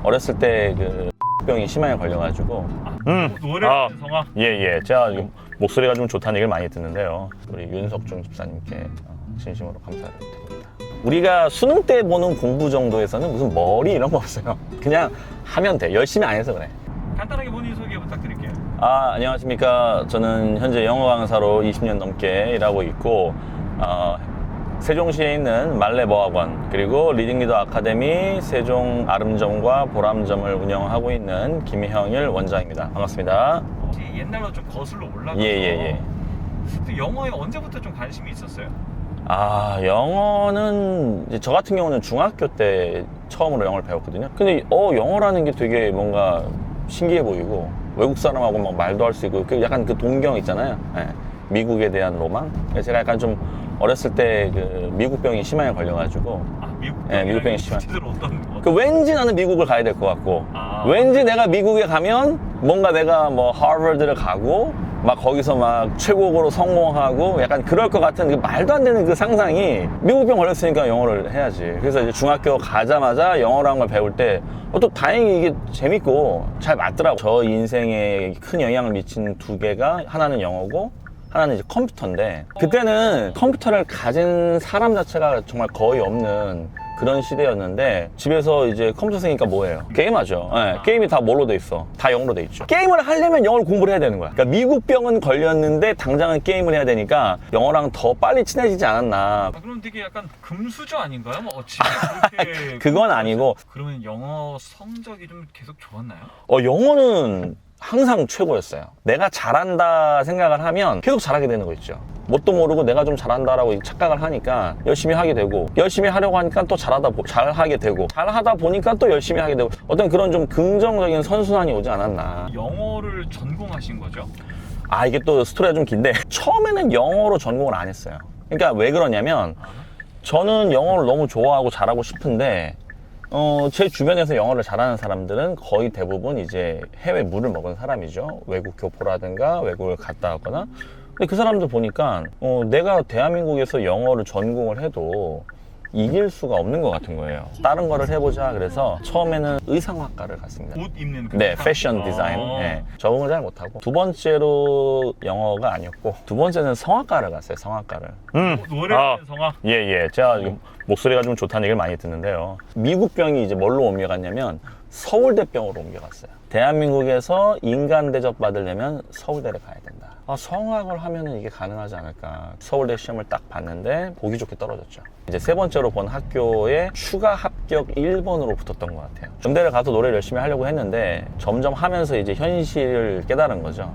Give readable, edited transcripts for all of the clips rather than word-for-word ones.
어렸을 때 그 병이 심하게 걸려가지고 노래 성악. 예. 제가 목소리가 좀 좋다는 얘기를 많이 듣는데요. 우리 윤석중 집사님께 진심으로 감사를 드립니다. 우리가 수능 때 보는 공부 정도에서는 무슨 머리 이런 거 없어요. 그냥 하면 돼. 열심히 안 해서 그래. 간단하게 본인 소개 부탁드릴게요. 안녕하십니까. 저는 현재 영어 강사로 20년 넘게 일하고 있고 세종시에 있는 말레버학원 그리고 리딩리더 아카데미 세종 아름점과 보람점을 운영하고 있는 김형일 원장입니다. 반갑습니다. 옛날로 좀 거슬러 올라가서 예. 또 영어에 언제부터 좀 관심이 있었어요? 영어는 이제 저 같은 경우는 중학교 때 처음으로 영어를 배웠거든요. 근데 영어라는 게 되게 뭔가 신기해 보이고 외국 사람하고 막 말도 할 수 있고 약간 그 동경 있잖아요. 예. 미국에 대한 로망. 제가 약간 좀 어렸을 때 그 미국병이 심하게 걸려가지고 미국병이 심하게. 왠지 나는 미국을 가야 될 것 같고 왠지 내가 미국에 가면 뭔가 내가 뭐 하버드를 가고 막 거기서 막 최고로 성공하고 약간 그럴 것 같은 그 말도 안 되는 그 상상이 미국병 걸렸으니까 영어를 해야지. 그래서 이제 중학교 가자마자 영어라는 걸 배울 때 또 다행히 이게 재밌고 잘 맞더라고. 저 인생에 큰 영향을 미친 두 개가 하나는 영어고 하나는 이제 컴퓨터인데 그때는 컴퓨터를 가진 사람 자체가 정말 거의 없는 그런 시대였는데 집에서 이제 컴퓨터 생기니까 뭐예요? 게임하죠. 네, 게임이 다 뭘로 돼 있어? 다 영어로 돼 있죠. 게임을 하려면 영어를 공부를 해야 되는 거야. 그러니까 미국병은 걸렸는데 당장은 게임을 해야 되니까 영어랑 더 빨리 친해지지 않았나. 그럼 되게 약간 금수저 아닌가요? 뭐 집에 그렇게 그건 아니고. 그러면 영어 성적이 좀 계속 좋았나요? 영어는 항상 최고였어요. 내가 잘한다 생각을 하면 계속 잘하게 되는 거 있죠. 뭣도 모르고 내가 좀 잘한다라고 착각을 하니까 열심히 하게 되고 열심히 하려고 하니까 또 잘하게 되고 잘하다 보니까 또 열심히 하게 되고 어떤 그런 좀 긍정적인 선순환이 오지 않았나. 영어를 전공하신 거죠? 이게 또 스토리가 좀 긴데 처음에는 영어로 전공을 안 했어요. 그러니까 왜 그러냐면 저는 영어를 너무 좋아하고 잘하고 싶은데 제 주변에서 영어를 잘하는 사람들은 거의 대부분 이제 해외 물을 먹은 사람이죠. 외국 교포라든가 외국을 갔다 왔거나. 근데 그 사람들 보니까 내가 대한민국에서 영어를 전공을 해도 이길 수가 없는 것 같은 거예요. 다른 거를 해보자 그래서 처음에는 의상학과를 갔습니다. 옷 입는 네, 패션 디자인. 네, 적응을 잘 못하고 두 번째로 영어가 아니었고 두 번째는 성악과를 갔어요. 성악과를. 노래 성악. 예. 제가 목소리가 좀 좋다는 얘기를 많이 듣는데요. 미국병이 이제 뭘로 옮겨갔냐면 서울대병으로 옮겨갔어요. 대한민국에서 인간 대접 받으려면 서울대를 가야 된다. 성악을 하면은 이게 가능하지 않을까. 서울대 시험을 딱 봤는데 보기 좋게 떨어졌죠. 이제 세 번째로 본 학교에 추가 합격 1번으로 붙었던 것 같아요. 음대를 가서 노래를 열심히 하려고 했는데 점점 하면서 이제 현실을 깨달은 거죠.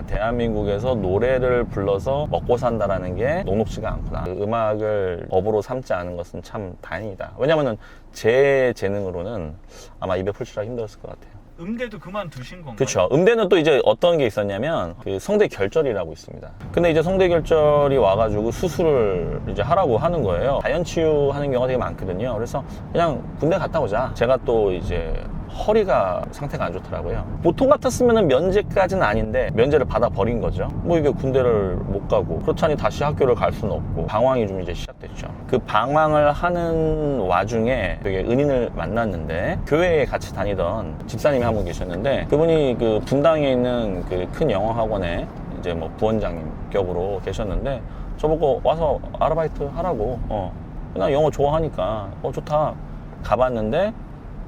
대한민국에서 노래를 불러서 먹고 산다라는 게 녹록지가 않구나. 음악을 업으로 삼지 않은 것은 참 다행이다. 왜냐면은 제 재능으로는 아마 입에 풀칠하기 힘들었을 것 같아요. 음대도 그만두신 건가요? 그렇죠. 음대는 또 이제 어떤 게 있었냐면 그 성대 결절이라고 있습니다. 근데 이제 성대 결절이 와가지고 수술을 이제 하라고 하는 거예요. 자연 치유하는 경우가 되게 많거든요. 그래서 그냥 군대 갔다 오자. 제가 또 이제 허리가 상태가 안 좋더라고요. 보통 같았으면 면제까지는 아닌데 면제를 받아 버린 거죠. 뭐 이게 군대를 못 가고 그렇다니 다시 학교를 갈 수는 없고 방황이 좀 이제 시작됐죠. 그 방황을 하는 와중에 되게 은인을 만났는데 교회에 같이 다니던 집사님이 한 분 계셨는데 그분이 그 분당에 있는 그 큰 영어 학원에 이제 뭐 부원장님 격으로 계셨는데 저보고 와서 아르바이트 하라고. 나 영어 좋아하니까 좋다. 가봤는데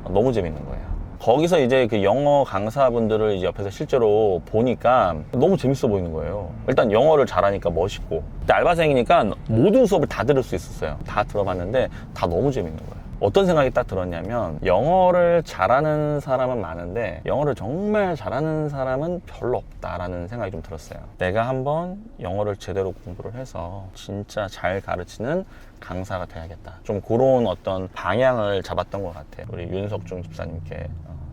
너무 재밌는 거예요. 거기서 이제 그 영어 강사분들을 이제 옆에서 실제로 보니까 너무 재밌어 보이는 거예요. 일단 영어를 잘하니까 멋있고 그때 알바생이니까 모든 수업을 다 들을 수 있었어요. 다 들어봤는데 다 너무 재밌는 거예요. 어떤 생각이 딱 들었냐면 영어를 잘하는 사람은 많은데 영어를 정말 잘하는 사람은 별로 없다라는 생각이 좀 들었어요. 내가 한번 영어를 제대로 공부를 해서 진짜 잘 가르치는 강사가 돼야겠다. 좀 그런 어떤 방향을 잡았던 것 같아요. 우리 윤석중 집사님께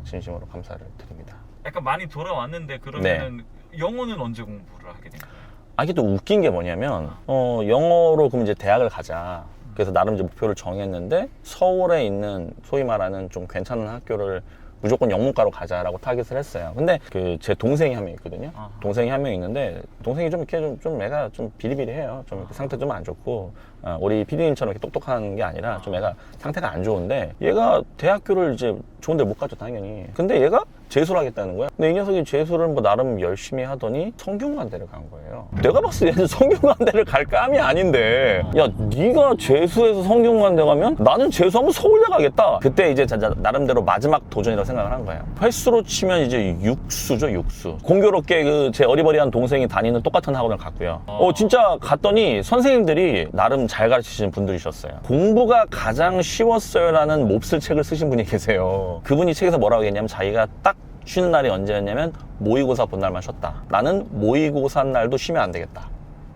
진심으로 감사를 드립니다. 약간 많이 돌아왔는데 그러면은 영어는 언제 공부를 하게 된 거예요? 이게 또 웃긴 게 뭐냐면 영어로 그럼 이제 대학을 가자. 그래서 나름 이제 목표를 정했는데 서울에 있는 소위 말하는 좀 괜찮은 학교를 무조건 영문과로 가자라고 타깃을 했어요. 근데 그 제 동생이 한 명 있거든요. 아하. 동생이 한 명 있는데 동생이 좀 이렇게 좀 애가 좀 비리비리해요. 좀 이렇게 상태 좀 안 좋고 우리 피디님처럼 이렇게 똑똑한 게 아니라 좀 애가 상태가 안 좋은데 얘가 대학교를 이제 좋은 데 못 가죠 당연히. 근데 얘가 재수를 하겠다는 거야. 근데 이 녀석이 재수를 뭐 나름 열심히 하더니 성균관대를 간 거예요. 내가 봤을 때 얘는 성균관대를 갈 감이 아닌데 야 네가 재수해서 성균관대 가면 나는 재수하면 서울대 가겠다. 그때 이제 나름대로 마지막 도전이라고 생각을 한 거예요. 횟수로 치면 이제 육수죠 육수. 공교롭게 그 제 어리버리한 동생이 다니는 똑같은 학원을 갔고요. 진짜 갔더니 선생님들이 나름 잘 가르치시는 분들이셨어요. 공부가 가장 쉬웠어요라는 몹쓸 책을 쓰신 분이 계세요. 그분이 책에서 뭐라고 했냐면 자기가 딱 쉬는 날이 언제였냐면 모의고사 본 날만 쉬었다. 나는 모의고사 날도 쉬면 안 되겠다.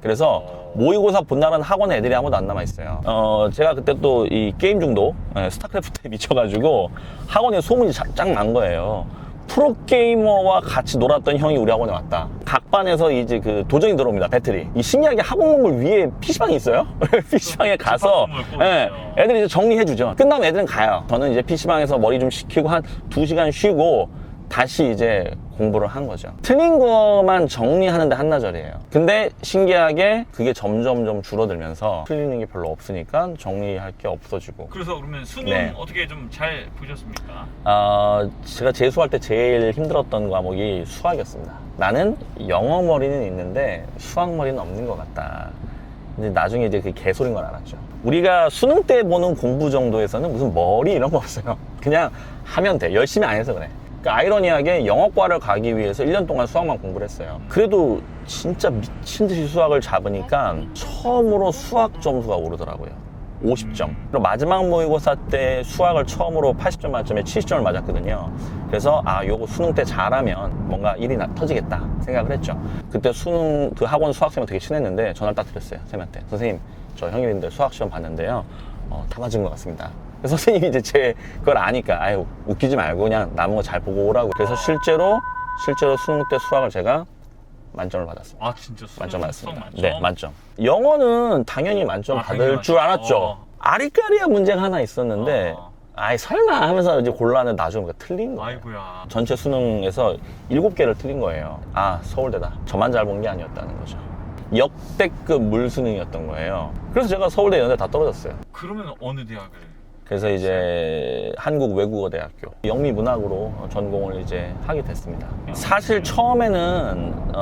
그래서 모의고사 본 날은 학원에 애들이 아무도 안 남아있어요. 제가 그때 또 이 게임 중독, 스타크래프트에 미쳐가지고 학원에 소문이 쫙 난 거예요. 프로게이머와 같이 놀았던 형이 우리 학원에 왔다. 각 반에서 이제 그 도전이 들어옵니다. 배틀이. 이 신기하게 학원 건물 위에 PC방이 있어요. PC방에 가서 애들이 이제 정리해주죠. 끝나면 애들은 가요. 저는 이제 PC방에서 머리 좀 식히고 한 2시간 쉬고 다시 이제 공부를 한 거죠. 틀린 거만 정리하는데 한나절이에요. 근데 신기하게 그게 점점 줄어들면서 틀리는 게 별로 없으니까 정리할 게 없어지고. 그래서 그러면 수능 네. 어떻게 좀 잘 보셨습니까? 제가 재수할 때 제일 힘들었던 과목이 수학이었습니다. 나는 영어 머리는 있는데 수학 머리는 없는 것 같다. 근데 나중에 이제 그 개소리인 걸 알았죠. 우리가 수능 때 보는 공부 정도에서는 무슨 머리 이런 거 없어요. 그냥 하면 돼. 열심히 안 해서 그래. 그러니까 아이러니하게 영어과를 가기 위해서 1년 동안 수학만 공부를 했어요. 그래도 진짜 미친 듯이 수학을 잡으니까 처음으로 수학 점수가 오르더라고요. 50점. 그리고 마지막 모의고사 때 수학을 처음으로 80점 만점에 70점을 맞았거든요. 그래서 요거 수능 때 잘하면 뭔가 일이 터지겠다 생각을 했죠. 그때 수능 그 학원 수학쌤하고 되게 친했는데 전화를 딱 드렸어요. 쌤한테. 선생님, 저 형님들 수학 시험 봤는데요. 다 맞은 것 같습니다. 그래서 선생님이 이제 그걸 아니까 웃기지 말고 그냥 남은 거 잘 보고 오라고. 그래서 실제로 수능 때 수학을 제가 만점을 받았습니다. 진짜 수능 만점 받았습니다. 만점? 네, 만점. 영어는 당연히 만점 받을 줄 알았죠. 아리까리한 문제가 하나 있었는데 설마 하면서 이제 곤란해 나중에 틀린 거예요. 아이고야. 전체 수능에서 7개를 틀린 거예요. 서울대다. 저만 잘 본 게 아니었다는 거죠. 역대급 물수능이었던 거예요. 그래서 제가 서울대 연대 다 떨어졌어요. 그러면 어느 대학을? 그래서 이제 한국외국어대학교 영미문학으로 전공을 이제 하게 됐습니다. 사실 처음에는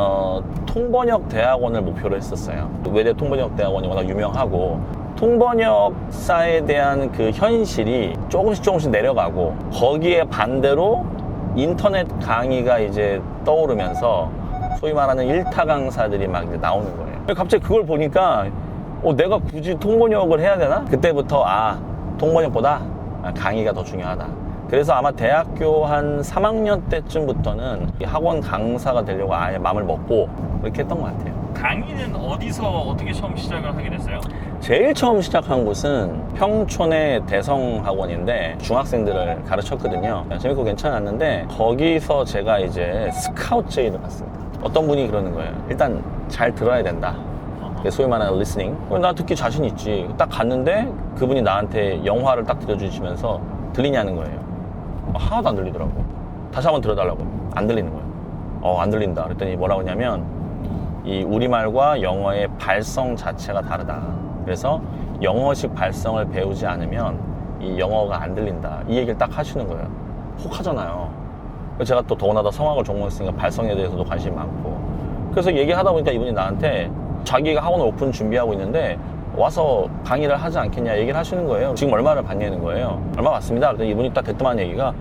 통번역 대학원을 목표로 했었어요. 외대 통번역 대학원이 워낙 유명하고 통번역사에 대한 그 현실이 조금씩 내려가고 거기에 반대로 인터넷 강의가 이제 떠오르면서 소위 말하는 일타 강사들이 막 이제 나오는 거예요. 갑자기 그걸 보니까 내가 굳이 통번역을 해야 되나? 그때부터 통번역보다 강의가 더 중요하다. 그래서 아마 대학교 한 3학년 때쯤부터는 이 학원 강사가 되려고 아예 마음을 먹고 그렇게 했던 것 같아요. 강의는 어디서 어떻게 처음 시작을 하게 됐어요? 제일 처음 시작한 곳은 평촌의 대성학원인데 중학생들을 가르쳤거든요. 재밌고 괜찮았는데 거기서 제가 이제 스카우트 제의를 받습니다. 어떤 분이 그러는 거예요. 일단 잘 들어야 된다. 소위 말하는 리스닝. 나 듣기 자신 있지. 딱 갔는데 그분이 나한테 영화를 딱 들려주시면서 들리냐는 거예요. 하나도 안 들리더라고. 다시 한번 들어달라고. 안 들리는 거예요. 안 들린다. 그랬더니 뭐라고 하냐면 이 우리말과 영어의 발성 자체가 다르다. 그래서 영어식 발성을 배우지 않으면 이 영어가 안 들린다. 이 얘기를 딱 하시는 거예요. 혹하잖아요. 제가 또 더군다나 성악을 전공했으니까 발성에 대해서도 관심이 많고. 그래서 얘기하다 보니까 이분이 나한테 자기가 학원을 오픈 준비하고 있는데 와서 강의를 하지 않겠냐 얘기를 하시는 거예요. 지금 얼마를 받냐는 거예요. 얼마 받습니다. 그랬더니 이분이 딱 대뜸한 얘기가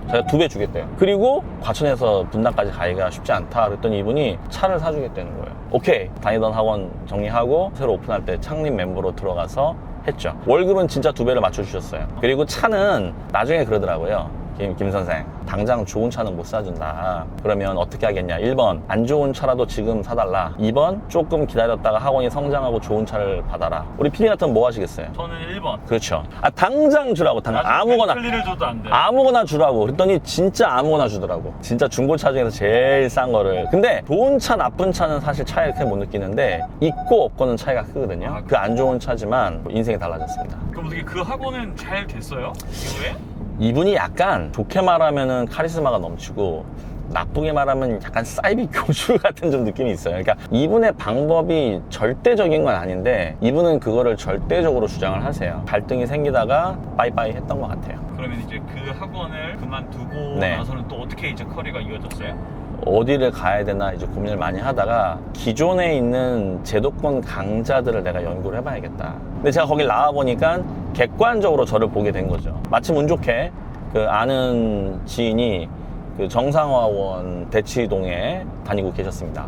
자기가 2배 주겠대요. 그리고 과천에서 분당까지 가기가 쉽지 않다. 그랬더니 이분이 차를 사주겠다는 거예요. 오케이. 다니던 학원 정리하고 새로 오픈할 때 창립 멤버로 들어가서 했죠. 월급은 진짜 2배를 맞춰주셨어요. 그리고 차는 나중에 그러더라고요. 김 선생, 당장 좋은 차는 못 사준다. 그러면 어떻게 하겠냐? 1번, 안 좋은 차라도 지금 사달라. 2번, 조금 기다렸다가 학원이 성장하고 좋은 차를 받아라. 우리 PD 같으면 뭐 하시겠어요? 저는 1번. 그렇죠. 당장 주라고. 아무거나. 벤틀리를 줘도 안 돼. 아무거나 주라고. 그랬더니 진짜 아무거나 주더라고. 진짜 중고차 중에서 제일 싼 거를. 근데 좋은 차, 나쁜 차는 사실 차이를 크게 못 느끼는데 있고 없고는 차이가 크거든요. 그 안 좋은 차지만 인생이 달라졌습니다. 그럼 어떻게 그 학원은 잘 됐어요? 이후에? 이분이 약간 좋게 말하면은 카리스마가 넘치고 나쁘게 말하면 약간 사이비 교주 같은 좀 느낌이 있어요. 그러니까 이분의 방법이 절대적인 건 아닌데 이분은 그거를 절대적으로 주장을 하세요. 갈등이 생기다가 빠이빠이 했던 것 같아요. 그러면 이제 그 학원을 그만두고 네. 나서는 또 어떻게 이제 커리어가 이어졌어요? 어디를 가야 되나 이제 고민을 많이 하다가 기존에 있는 제도권 강자들을 내가 연구를 해봐야겠다. 근데 제가 거길 나와보니까 객관적으로 저를 보게 된 거죠. 마침 운 좋게 그 아는 지인이 그 정상화원 대치동에 다니고 계셨습니다.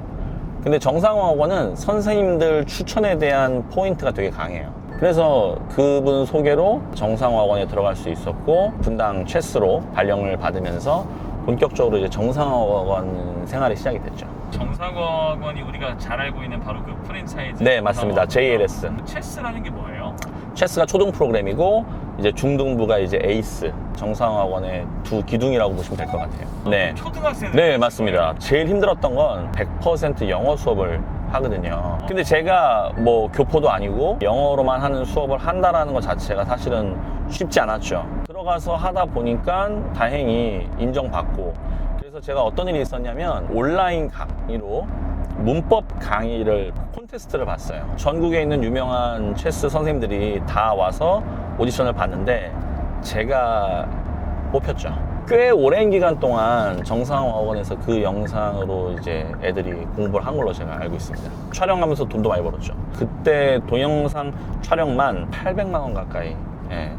근데 정상화원은 선생님들 추천에 대한 포인트가 되게 강해요. 그래서 그분 소개로 정상화원에 들어갈 수 있었고 분당 체스로 발령을 받으면서 본격적으로 이제 정상화원 생활이 시작이 됐죠. 정상학원이 우리가 잘 알고 있는 바로 그 프랜차이즈. 네, 맞습니다. JLS. 체스라는 게 뭐예요? 체스가 초등 프로그램이고 이제 중등부가 이제 에이스 정상학원의 두 기둥이라고 보시면 될 것 같아요. 네, 초등학생들. 네 맞습니다. 제일 힘들었던 건 100% 영어 수업을 하거든요. 근데 제가 뭐 교포도 아니고 영어로만 하는 수업을 한다라는 것 자체가 사실은 쉽지 않았죠. 들어가서 하다 보니까 다행히 인정받고, 그래서 제가 어떤 일이 있었냐면 온라인 강의로 문법 강의를 콘테스트를 봤어요. 전국에 있는 유명한 체스 선생님들이 다 와서 오디션을 봤는데 제가 뽑혔죠. 꽤 오랜 기간 동안 정상학원에서 그 영상으로 이제 애들이 공부를 한 걸로 제가 알고 있습니다. 촬영하면서 돈도 많이 벌었죠. 그때 동영상 촬영만 800만 원 가까이. 예.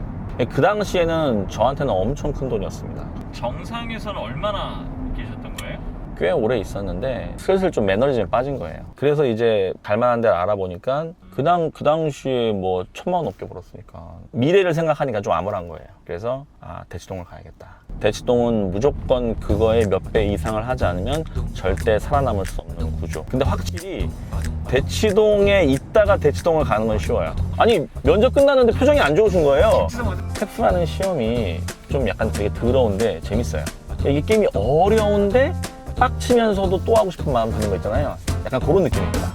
그 당시에는 저한테는 엄청 큰 돈이었습니다. 정상에서는 얼마나 계셨던 거예요? 꽤 오래 있었는데 슬슬 좀 매너리즘에 빠진 거예요. 그래서 이제 갈만한 데를 알아보니까 그 당시에 뭐 1000만 원 넘게 벌었으니까 미래를 생각하니까 좀 암울한 거예요. 그래서 대치동을 가야겠다. 대치동은 무조건 그거의 몇 배 이상을 하지 않으면 절대 살아남을 수 없는 구조. 근데 확실히 대치동에 있다가 대치동을 가는 건 쉬워요. 아니 면접 끝났는데 표정이 안 좋으신 거예요. 스태프라는 시험이 좀 약간 되게 더러운데 재밌어요. 이게 게임이 어려운데 빡치면서도 또 하고 싶은 마음 드는 거 있잖아요. 약간 그런 느낌입니다.